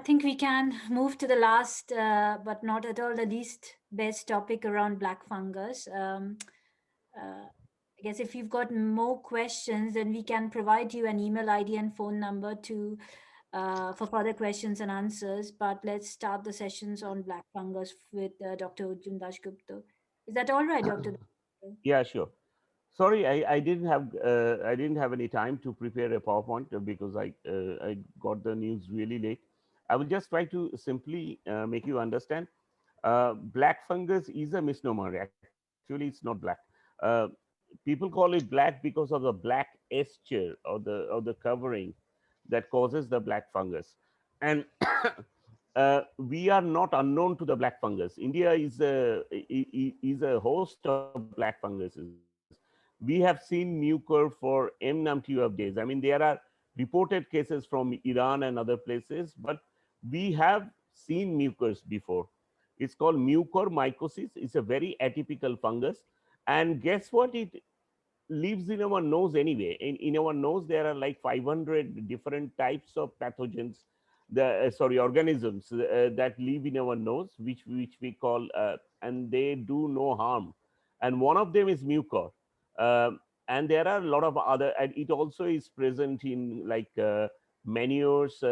think we can move to the last, but not at all the least best topic around black fungus. I guess if you've got more questions, then we can provide you an email ID and phone number to for further questions and answers. But let's start the sessions on black fungus with Dr. Ujjum Dashgupta. Is that all right, Dr. Dashgupta? Yeah, sure. Sorry, I didn't have any time to prepare a PowerPoint because I got the news really late. I will just try to simply make you understand. Black fungus is a misnomer. Actually, it's not black. Uh, People call it black because of the black esture or the covering that causes the black fungus. And we are not unknown to the black fungus. India is a host of black funguses. We have seen mucor for m numpty of days. I mean, there are reported cases from Iran and other places, but we have seen mucors before. It's called mucormycosis. It's a very atypical fungus. And guess what? It lives in our nose anyway. In our nose, there are like 500 different types of pathogens, organisms that live in our nose, which we call, and they do no harm. And one of them is mucor. And there are a lot of other, and it also is present in like manures,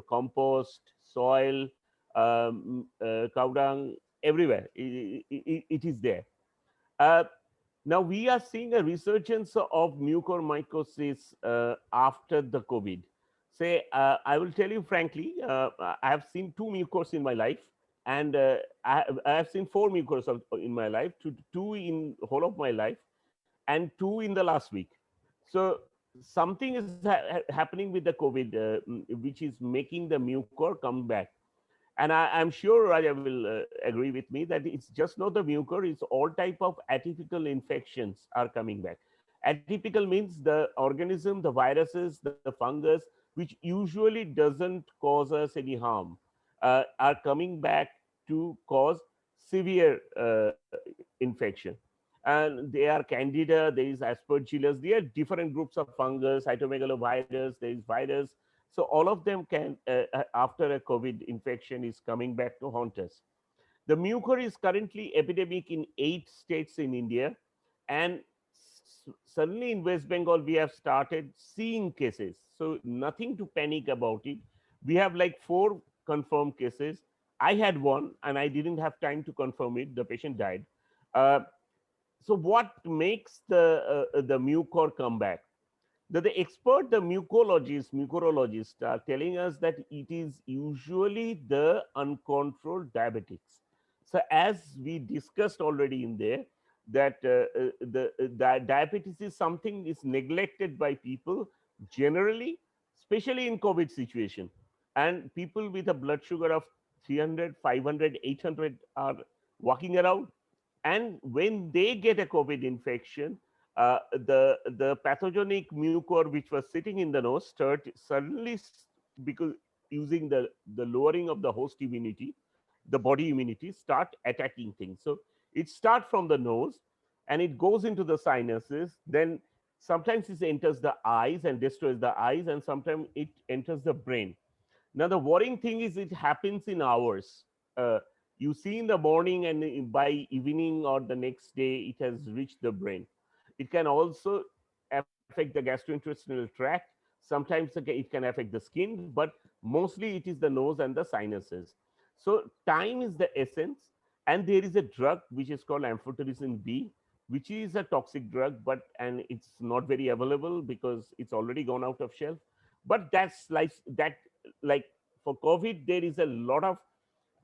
compost, soil, cow dung, everywhere. It is there. Uh, Now we are seeing a resurgence of mucormycosis after the COVID. Say, I will tell you frankly, I have seen two mucors in my life, and I have seen four mucors in my life, two in whole of my life, and two in the last week. So something is happening with the COVID, which is making the mucor come back. And I'm sure Raja will agree with me that it's just not the mucor, it's all type of atypical infections are coming back. Atypical means the organism, the viruses, the fungus, which usually doesn't cause us any harm, are coming back to cause severe infection. And they are candida, there is aspergillus, there are different groups of fungus, cytomegalovirus, there is virus. So all of them can, after a COVID infection, is coming back to haunt us. The mucor is currently epidemic in 8 states in India, and suddenly in West Bengal we have started seeing cases. So nothing to panic about it. We have like 4 confirmed cases. I had one, and I didn't have time to confirm it. The patient died. Uh, so what makes the mucor come back? The expert, the mucorologists are telling us that it is usually the uncontrolled diabetics. So as we discussed already in there, that the diabetes is something is neglected by people generally, especially in COVID situation. And people with a blood sugar of 300, 500, 800 are walking around. And when they get a COVID infection, the pathogenic mucor which was sitting in the nose suddenly, because using the lowering of the host immunity, the body immunity start attacking things. So it starts from the nose and it goes into the sinuses. Then sometimes it enters the eyes and destroys the eyes, and sometimes it enters the brain. Now, the worrying thing is it happens in hours. You see in the morning, and by evening or the next day, it has reached the brain. It can also affect the gastrointestinal tract. Sometimes it can affect the skin, but mostly it is the nose and the sinuses. So, time is the essence. And there is a drug which is called amphotericin B, which is a toxic drug, but and it's not very available because it's already gone out of shelf. But that's like that, like for COVID, there is a lot of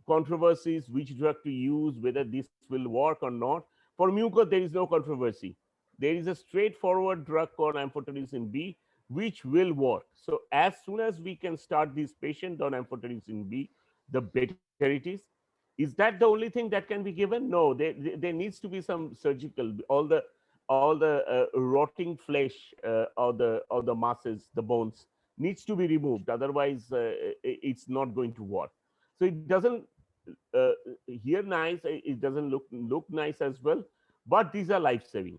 controversies which drug to use, whether this will work or not. For mucor, there is no controversy. There is a straightforward drug called amphotericin B, which will work. So as soon as we can start this patient on amphotericin B, the better it is. Is that the only thing that can be given? No, there needs to be some surgical. All the rotting flesh, or the masses, the bones needs to be removed. Otherwise, it's not going to work. So it doesn't uh, hear nice. It doesn't look nice as well. But these are life saving.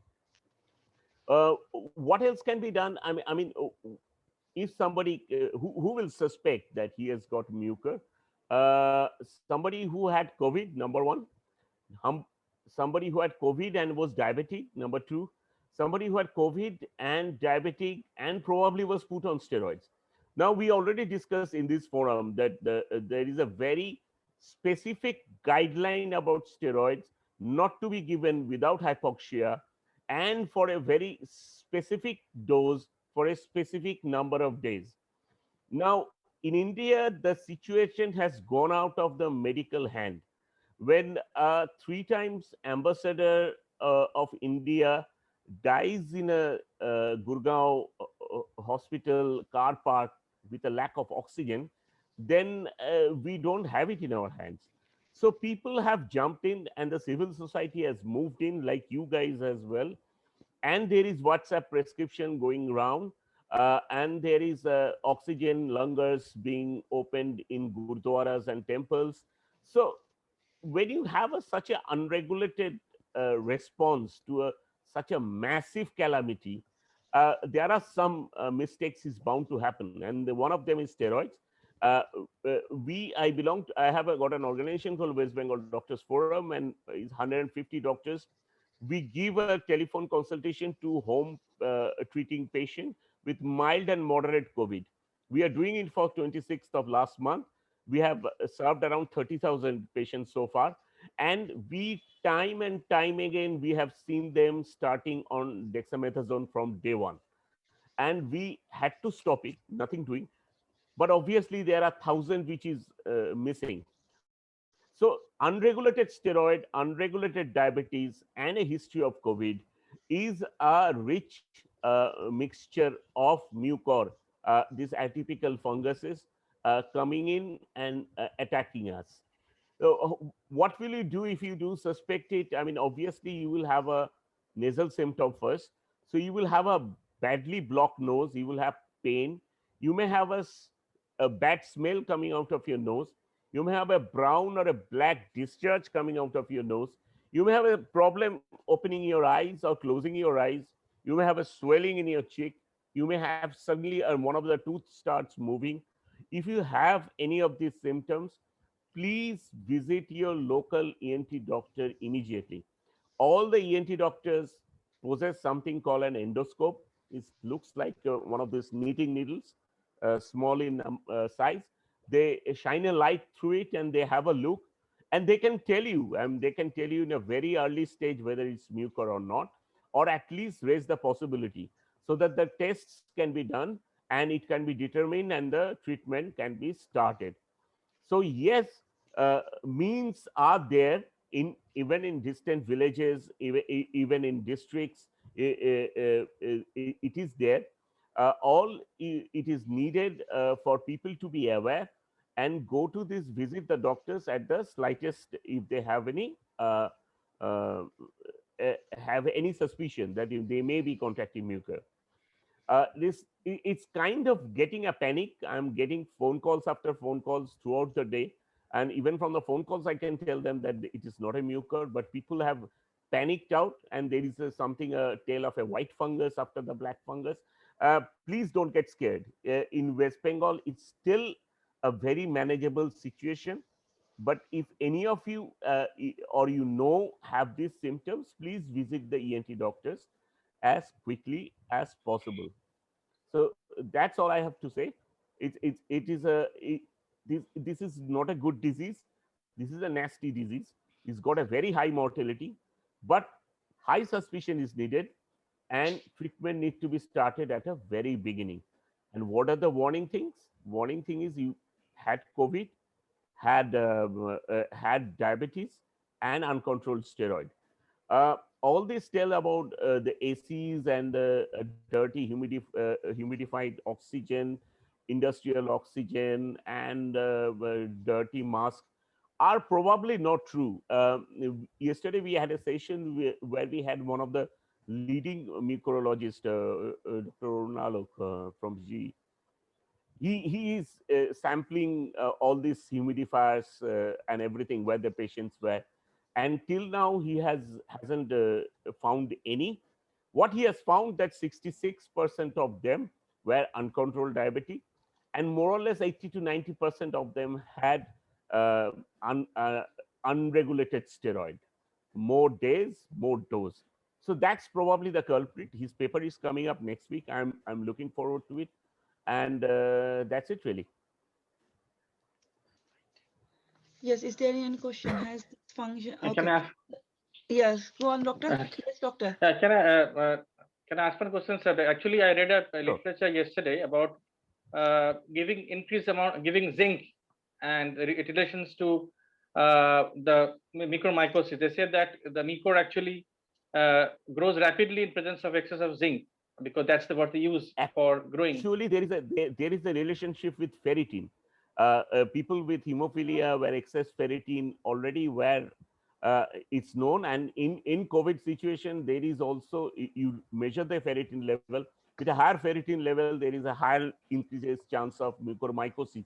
What else can be done? I mean, if somebody who will suspect that he has got mucor, somebody who had COVID, number one, hum, somebody who had COVID and was diabetic, number two, somebody who had COVID and diabetic and probably was put on steroids. Now, we already discussed in this forum that there is a very specific guideline about steroids not to be given without hypoxia and for a very specific dose for a specific number of days. Now, in India, the situation has gone out of the medical hand when a three times ambassador of India dies in a Gurgaon hospital car park with a lack of oxygen, then we don't have it in our hands. So people have jumped in, and the civil society has moved in, like you guys as well. And there is WhatsApp prescription going around, and there is oxygen lungers being opened in gurdwaras and temples. So when you have such an unregulated response to such a massive calamity, there are some mistakes is bound to happen, and one of them is steroids. Uh, I belong. I have got an organization called West Bengal Doctors Forum, and it's 150 doctors. We give a telephone consultation to home treating patient with mild and moderate COVID. We are doing it for 26th of last month. We have served around 30,000 patients so far. And we, time and time again, we have seen them starting on dexamethasone from day one. And we had to stop it, nothing doing. But obviously, there are thousands which is missing. So unregulated steroid, unregulated diabetes, and a history of COVID is a rich mixture of mucor, these atypical funguses coming in and attacking us. So, what will you do if you do suspect it? I mean, obviously, you will have a nasal symptom first. So, you will have a badly blocked nose, you will have pain, you may have a bad smell coming out of your nose, you may have a brown or a black discharge coming out of your nose, you may have a problem opening your eyes or closing your eyes, you may have a swelling in your cheek, you may have suddenly one of the tooth starts moving. If you have any of these symptoms, please visit your local ENT doctor immediately. All the ENT doctors possess something called an endoscope. It looks like one of these knitting needles, small in size. They shine a light through it and they have a look, and they can tell you, they can tell you in a very early stage whether it's mucor or not, or at least raise the possibility so that the tests can be done and it can be determined and the treatment can be started. So yes, means are there in even in distant villages, even in districts. It is there. It is needed for people to be aware and go to this visit the doctors at the slightest if they uh, have any suspicion that they may be contracting mucor. It's kind of getting a panic. I'm getting phone calls after phone calls throughout the day, and even from the phone calls I can tell them that it is not a mucor, but people have panicked out, and there is something, a tale of a white fungus after the black fungus. Please don't get scared. In West Bengal it's still a very manageable situation, but if any of you or you know have these symptoms, please visit the ENT doctors as quickly as possible. So that's all I have to say. It is this is not a good disease. This is a nasty disease. It's got a very high mortality, but high suspicion is needed, and treatment needs to be started at a very beginning. And what are the warning things? Warning thing is you had COVID, had diabetes, and uncontrolled steroid. All this tell about the ACs and the dirty humidified oxygen, industrial oxygen, and dirty mask are probably not true. Yesterday we had a session where we had one of the leading mucorologist, Dr. Ronaldo from G. He is sampling all these humidifiers and everything where the patients were, and till now he hasn't found any. What he has found that 66% of them were uncontrolled diabetic, and more or less 80 to 90% of them had uh, un, uh, unregulated steroid, more days, more dose. So that's probably the culprit. His paper is coming up next week. I'm looking forward to it, and that's it really. Yes, is there any question? Has this function? Can Okay. I ask, Yes, go on, doctor. uh, Yes, doctor. can I ask one question, sir? Actually, I read a Sure. literature yesterday about giving increased amount, giving zinc and it relations to the mucormycosis. They said that the mucor actually grows rapidly in presence of excess of zinc because that's what they use for growing. Actually, there is a relationship with ferritin. People with hemophilia where excess ferritin already were it's known, and in COVID situation there is also, you measure the ferritin level. With a higher ferritin level, there is a higher increases chance of mucormycosis.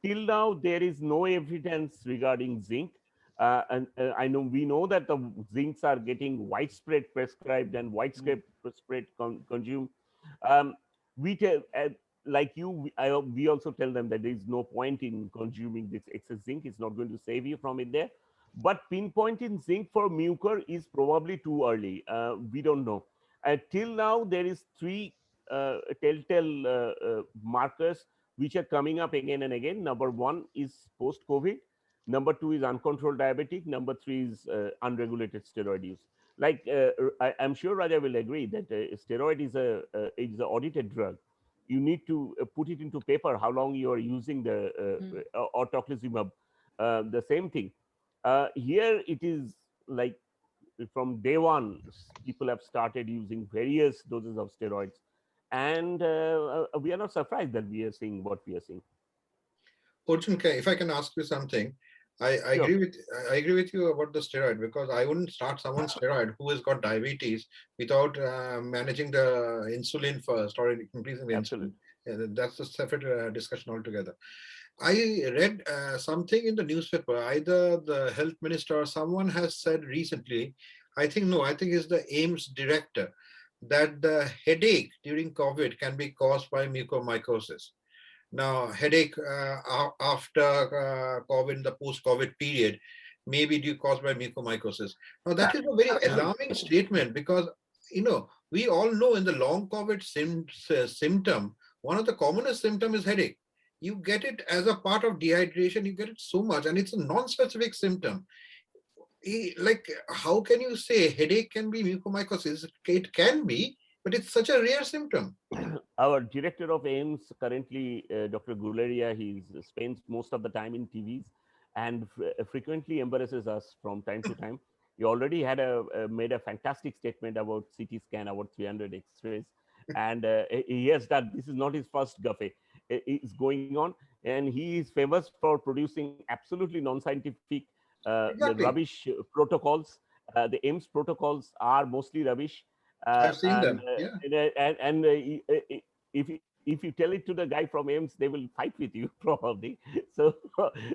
Till now, there is no evidence regarding zinc. And I know we know that the zincs are getting widespread prescribed and widespread spread consumed. Um, we tell, like you, we also tell them that there is no point in consuming this excess zinc. It's not going to save you from it there. But pinpointing zinc for mucor is probably too early. We don't know. Till now, there is three telltale markers which are coming up again and again. Number one is post-COVID. Number two is uncontrolled diabetic. Number three is unregulated steroid use. Like I'm sure Raja will agree that steroid is a audited drug. You need to put it into paper how long you are using the or tocilizumab. The same thing. Here it is like from day one, people have started using various doses of steroids, and we are not surprised that we are seeing what we are seeing. Arjun, if I can ask you something, I Sure, agree with I agree with you about the steroid, because I wouldn't start someone steroid who has got diabetes without managing the insulin first or increasing the insulin. absolutely. That's a separate discussion altogether. I read something in the newspaper. Either the health minister or someone has said recently. I think no. I think it's the AIMS director that the headache during COVID can be caused by mucormycosis. Now, headache after COVID, the post-COVID period, may be due caused by mucormycosis. Now, that is a very alarming statement, because we all know in the long COVID symptom, one of the commonest symptom is headache. You get it as a part of dehydration. You get it so much, and it's a non-specific symptom. Like, how can you say headache can be mucormycosis? It can be, but it's such a rare symptom. Our director of AIMS currently, Dr. Guleria, he spends most of the time in TVs and frequently embarrasses us from time to time. He already had made a fantastic statement about CT scan, about 300 X-rays, and he has done. This is not his first gaffe. It's going on, and he is famous for producing absolutely non-scientific, the Exactly. rubbish protocols. The AIMS protocols are mostly rubbish, I've seen and them. Yeah. if you tell it to the guy from AIMS, they will fight with you probably. So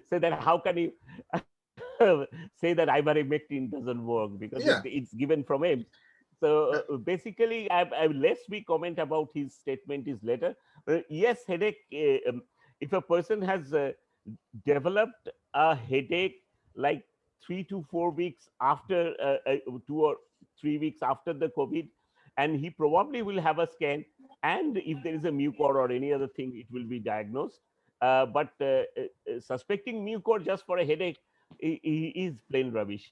so that how can you say that ivermectin doesn't work because Yeah. it's given from AIMS. So basically, less we comment about his statement is later. Yes, headache. If a person has developed a headache like 3 to 4 weeks after 2 or 3 weeks after the COVID, and he probably will have a scan. And if there is a mucor or any other thing, it will be diagnosed. But suspecting mucor just for a headache is plain rubbish.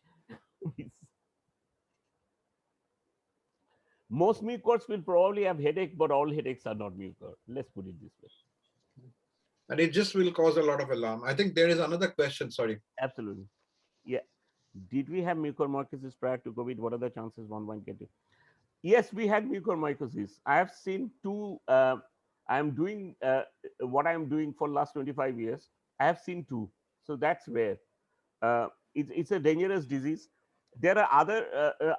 Most mucors will probably have headache, but all headaches are not mucor. Let's put it this way. And it just will cause a lot of alarm. I think there is another question. Sorry. Absolutely. Yeah. Did we have mucormycosis prior to COVID? What are the chances one might get it? Yes, we had mucormycosis. I have seen two. I am doing what I am doing for last 25 years. I have seen two. So that's rare. It's a dangerous disease. There are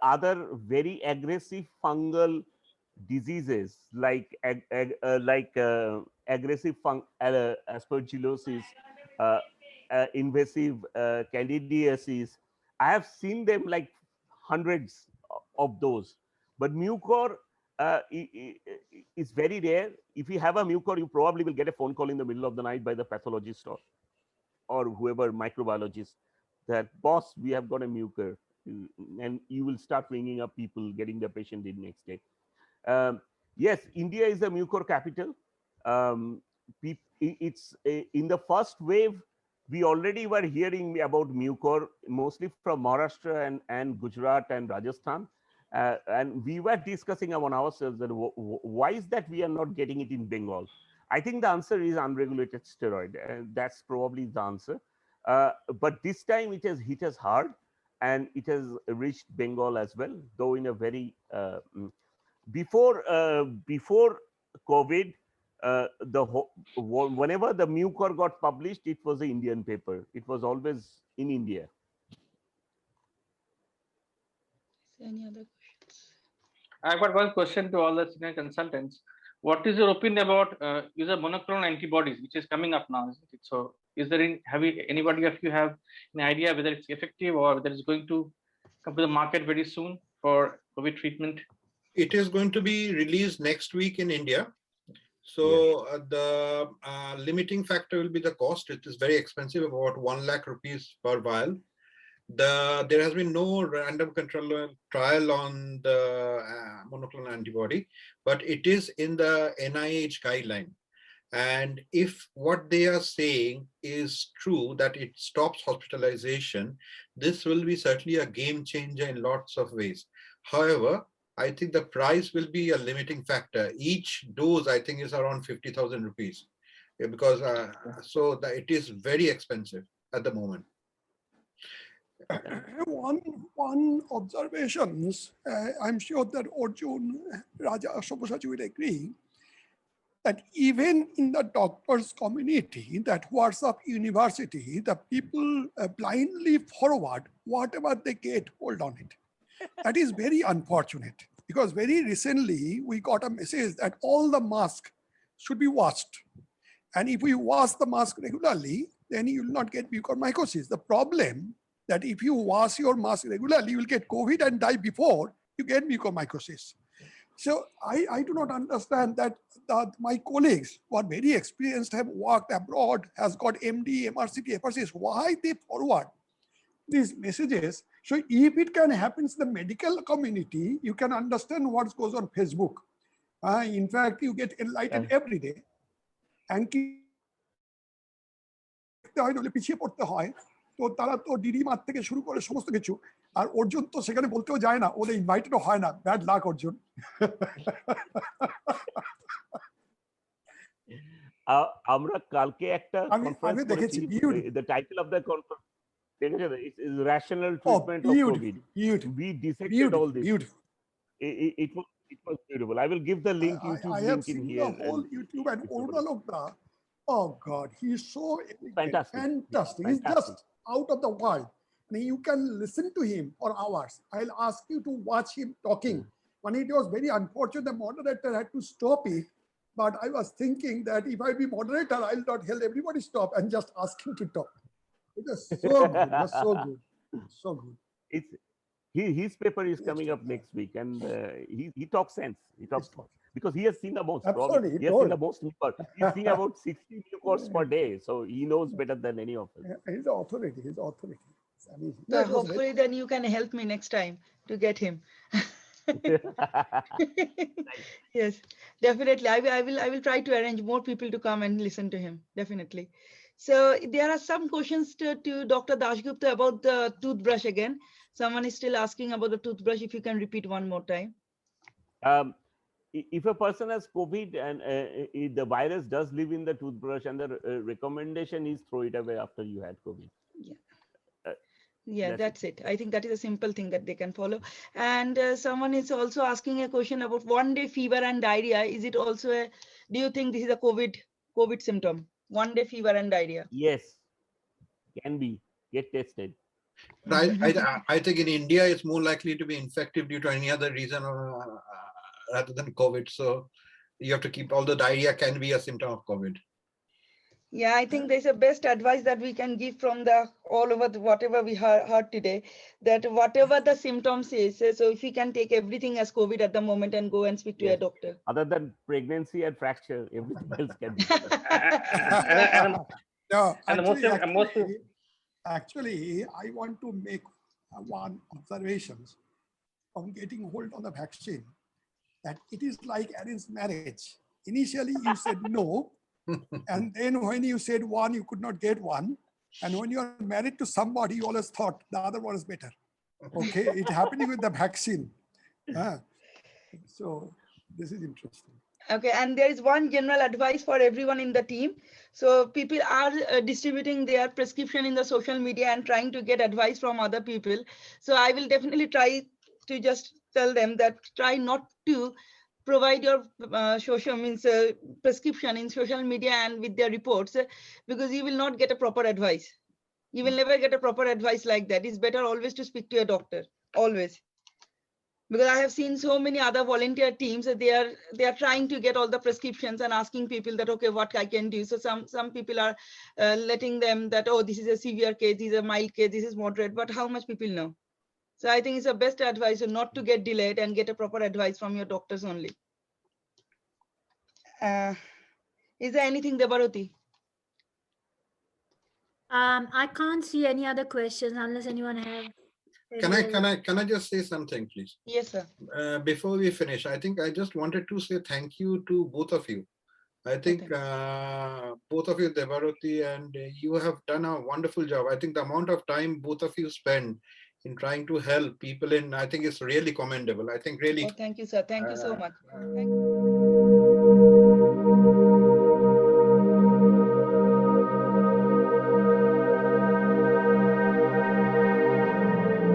other very aggressive fungal diseases like aggressive aspergillosis, uh, invasive candidiasis. I have seen them like hundreds of those. But mucor, It's very rare. If you have a mucor, you probably will get a phone call in the middle of the night by the pathologist or whoever microbiologist that, boss, we have got a mucor, and you will start ringing up people, getting the patient in next day. Yes, India is a mucor capital. Um, it's in the first wave, we already were hearing about mucor mostly from Maharashtra and Gujarat and Rajasthan. And we were discussing among ourselves that why is that we are not getting it in Bengal? I think the answer is unregulated steroid. That's probably the answer. But this time it has hit us hard, and it has reached Bengal as well, though in a very before COVID, whenever the mucor got published, it was an Indian paper. It was always in India. Any other questions? I've got one question to all the senior consultants. What is your opinion about use of monoclonal antibodies, which is coming up now, isn't it? So, is there anybody of you have an idea whether it's effective or whether it's going to come to the market very soon for COVID treatment? It is going to be released next week in India. So the limiting factor will be the cost. It is very expensive, about 1 lakh rupees per vial. There has been no random control trial on the monoclonal antibody, but it is in the NIH guideline. And if what they are saying is true, that it stops hospitalization, this will be certainly a game changer in lots of ways. However, I think the price will be a limiting factor. Each dose, I think, is around 50,000 rupees, because so that it is very expensive at the moment. One observations, I'm sure that Arjun, Raja, Sabyasachi will agree, that even in the doctors community, that WhatsApp university, the people blindly forward whatever they get, hold on it. That is very unfortunate, because very recently we got a message that all the masks should be washed. And if we wash the mask regularly, then you will not get mucormycosis. The problem that if you wash your mask regularly, you will get COVID and die before you get mucormycosis. So I do not understand that my colleagues who are very experienced, have worked abroad, has got MD, MRCP, FRCs, why they forward these messages. So if it can happen in the medical community, you can understand what goes on Facebook. In fact, you get enlightened every day. And পিছিয়ে পড়তে হয়, তো তারা তো DD মার থেকে শুরু করে সমস্ত কিছু, আর অর্জুন তো সেখানে বলতেও যায় না, ওদের ইনভাইটেডও হয় না। Bad luck Arjun. আমরা কালকে একটা কনফারেন্স করেছি, the title of the conference is rational treatment of COVID. We dissected all this. It was beautiful. I will give the link, YouTube link in here. I have seen the whole YouTube, and Ornalokda, oh God, he's so fantastic. He's just out of the world. I mean, you can listen to him for hours. I'll ask you to watch him talking. When it was very unfortunate, the moderator had to stop it. But I was thinking that if I be moderator, I'll not help everybody stop and just ask him to talk. It was so good. It was so good. So good. His paper is coming up next week, and he talks sense. He talks because he has seen the most. Absolutely. He has seen the most. He's seen about 60 new courses per day, so he knows better than any of us. He's authority. His authority. So hopefully, then you can help me next time to get him. Yes, definitely. I will try to arrange more people to come and listen to him. Definitely. So there are some questions to Dr. Dashgupta about the toothbrush again. Someone is still asking about the toothbrush. If you can repeat one more time. If a person has COVID and the virus does live in the toothbrush, and the recommendation is throw it away after you had COVID. Yeah, that's it. I think that is a simple thing that they can follow. And someone is also asking a question about 1-day fever and diarrhea. Is it also do you think this is a COVID symptom? 1-day fever and diarrhea? Yes, can be. Get tested. I think in India it's more likely to be infective due to any other reason rather than COVID. So you have to keep, although diarrhea can be a symptom of COVID. Yeah, I think there's a best advice that we can give from the all over whatever we heard today, that whatever the symptoms is, so if we can take everything as COVID at the moment and go and speak to a Yes. doctor. Other than pregnancy and fracture, everything else can be done. No, and the most actually, I want to make one observations from getting hold on the vaccine, that it is like arranged marriage. Initially, you said no, and then when you said one, you could not get one. And when you are married to somebody, you always thought the other one is better. Okay, it's happening with the vaccine. So this is interesting. Okay, and there is one general advice for everyone in the team. So people are distributing their prescription in the social media and trying to get advice from other people. So I will definitely try to just tell them that try not to provide your prescription in social media and with their reports, because you will not get a proper advice. You will never get a proper advice like that. It's better always to speak to a doctor, always. Because I have seen so many other volunteer teams that they are trying to get all the prescriptions and asking people that, okay, what I can do. So some people are letting them that, oh, this is a severe case, this is a mild case, this is moderate, but how much people know? So I think it's the best advice not to get delayed and get a proper advice from your doctors only. Is there anything, Debaroti? I can't see any other questions unless anyone have. Can I just say something, please? Yes, sir. Before we finish, I think I just wanted to say thank you to both of you. I think both of you, Debaroti, and you have done a wonderful job. I think the amount of time both of you spend in trying to help people I think it's really commendable. I think really. Oh, thank you, sir. Thank you so much. Thank you.